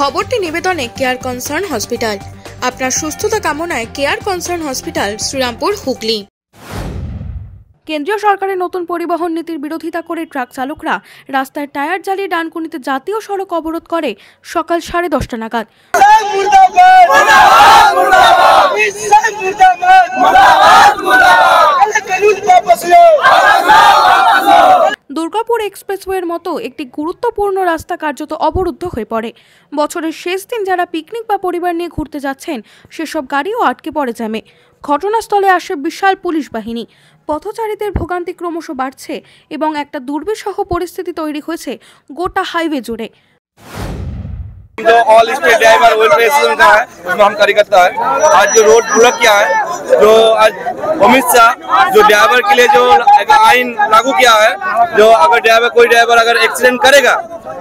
খবরটি নিবেদনে care concern hospital. আপনার সুস্থতা কামনায় care concern hospital, Serampore, Hooghly. কেন্দ্রীয় সরকারের নতুন পরিবহন নীতির বিরোধিতা করে ট্রাক চালকরা রাস্তায় টায়ার জ্বালিয়ে ডানকুনিতে জাতীয় সড়ক অবরোধ করে সকাল 10:30 নাগাদ। দুর্গাপুর এক্সপ্রেসওয়ের মতো একটি গুরুত্বপূর্ণ রাস্তা কার্যত অবরুদ্ধ হয়ে পড়ে। বছরের শেষ দিন যারা পিকনিক বা পরিবার নিয়ে ঘুরতে যাচ্ছেন সেসব গাড়িও আটকে পড়ে জ্যামে। ঘটনাস্থলে আসে বিশাল পুলিশ বাহিনী। পথচারীদের ভোগান্তি ক্রমশ বাড়ছে এবং একটা দুর্বিষহ পরিস্থিতি তৈরি হয়েছে গোটা হাইওয়ে জুড়ে। जो ऑल स्टेट ड्राइवर वेलफेयर का है उसमें हम कार्यकर्ता है। आज जो रोड ब्लॉक किया है, जो आज अमित शाह जो ड्राइवर के लिए जो आइन लागू किया है, जो अगर कोई ड्राइवर अगर एक्सीडेंट करेगा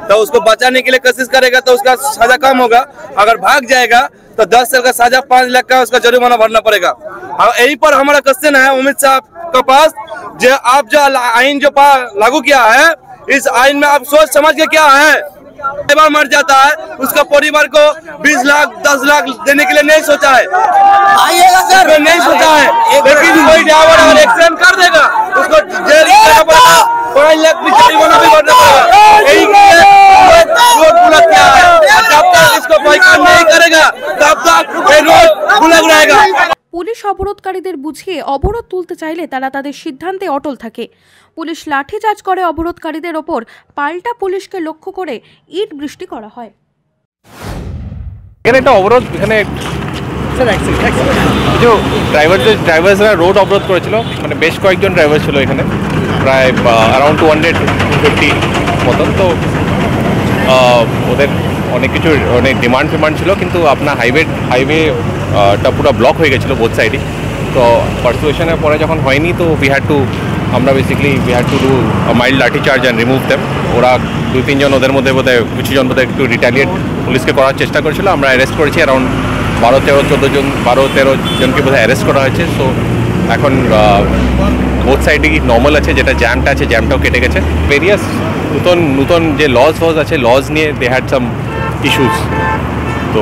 तो उसको बचाने के लिए कोशिश करेगा तो उसका सजा कम होगा। अगर भाग जाएगा तो 10 साल का सजा, 5 लाख का उसका जुर्माना भरना पड़ेगा। यही पर हमारा क्वेश्चन है अमित शाह के पास, जो आप जो आइन जो लागू किया है, इस आइन में आप सोच समझ के क्या है? ड्राइवर मर जाता है, उसका परिवार को 20 लाख 10 लाख देने के लिए नहीं सोचा है, नहीं सोचा है। लेकिन कोई ड्राइवर अगर एक्सीडेंट कर देगा उसको जेल जाना पड़ेगा, 5 लाख भी जुर्माना भी भरना पड़ेगा। यही रोड ब्लॉक किया है। जब तक इसको बाइकाट नहीं करेगा तब तक ये रोड ब्लॉक रहेगा। পুলিশ অবরোধকারীদের বুঝিয়ে অবরোধ তুলতে চাইলে তারা তাদের সিদ্ধান্তে অটল থাকে। পুলিশ লাঠিচার্জ করে অবরোধকারীদের ওপর, পাল্টা পুলিশকে লক্ষ্য করে ইট বৃষ্টি করা হয়। এখানে একটা অবরোধ, এখানে ড্রাইভার্সরা রোড অবরোধ করেছিল, মানে বেশ কয়েকজন ড্রাইভার ছিল এখানে, প্রায় অ্যারাউন্ড 250 মতন। তো ওদের অনেক কিছু অনেক ডিমান্ড ছিল, কিন্তু আপনার হাইওয়েটা পুরো ব্লক হয়ে গেছিলো বোথ সাইডই। তো পারসুয়েশনের পরে যখন হয়নি তো we had to do mild লাঠি চার্জ অ্যান্ড রিমুভ দেম। ওরা 2-3 জন, ওদের মধ্যে বোধহয় কিছুজন বোধহয় একটু রিটালিয়েট পুলিশকে করার চেষ্টা করেছিল। আমরা অ্যারেস্ট করেছি অ্যারাউন্ড 12-13 জনকে বোধহয় অ্যারেস্ট করা হয়েছে। সো এখন বোথ সাইডই নর্মাল আছে, যেটা জ্যামটা আছে জ্যামটাও কেটে গেছে। ভেরিয়াস নতুন যে লজ আছে, লজ নিয়ে দে হ্যাড সাম ইস্যুস, তো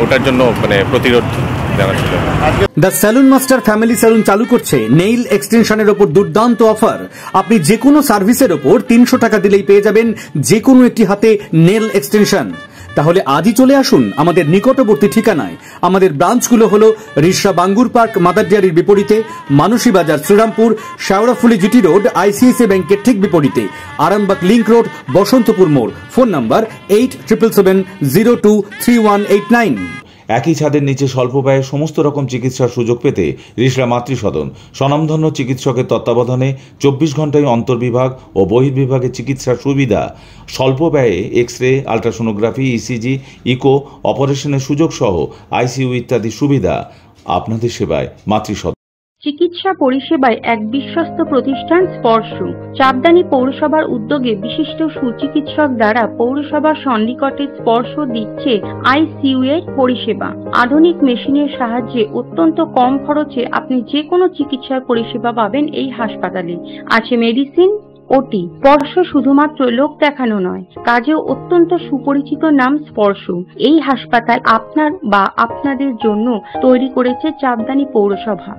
ওটার জন্য মানে প্রতিরোধ জানা ছিল। The salon master family salon চালু করছে নেইল এক্সটেনশনের ওপর দুর্দান্ত অফার। আপনি যে কোনো সার্ভিসের ওপর 300 টাকা দিলেই পেয়ে যাবেন যে কোনো একটি হাতে নেল এক্সটেনশন। তাহলে আজই চলে আসুন আমাদের নিকটবর্তী ঠিকানায়। আমাদের ব্রাঞ্চগুলো হলো রিষড়া বাঙ্গুর পার্ক মাদার ডেয়ারির বিপরীতে, Manasi Bazar Serampore, Sheoraphuli GT road ICICI ব্যাংকের ঠিক বিপরীতে, আরামবাগ লিংক রোড বসন্তপুর মোড়। Phone number 8777023189। একই ছাদের নিচে স্বল্প ব্যয়ে সমস্ত রকম চিকিৎসার সুযোগ পেতে রিষড়া মাতৃসদন স্বনামধন্য চিকিৎসকের তত্ত্বাবধানে 24 ঘন্টায় অন্তর্বিভাগ ও বহির্বিভাগে চিকিৎসার সুবিধা, স্বল্প ব্যয়ে এক্স-রে, আলট্রাসোনোগ্রাফি, ECG, ইকো অপারেশনের সুযোগ সহ ICU ইত্যাদি সুবিধা। আপনাদের সেবায় মাতৃসদন। চিকিৎসা পরিষেবায় এক বিশ্বস্ত প্রতিষ্ঠান স্পর্শ। চাপদানি পৌরসভার উদ্যোগে বিশিষ্ট সুচিকিৎসক দ্বারা পৌরসভার সন্নিকটে স্পর্শ দিচ্ছে ICU এর পরিষেবা। আধুনিক মেশিনের সাহায্যে অত্যন্ত কম খরচে আপনি যে কোনো চিকিৎসার পরিষেবা পাবেন এই হাসপাতালে। আছে মেডিসিন, OT। স্পর্শ শুধুমাত্র লোক দেখানো নয়, কাজেও অত্যন্ত সুপরিচিত নাম স্পর্শ। এই হাসপাতাল আপনার বা আপনাদের জন্য তৈরি করেছে চাপদানি পৌরসভা।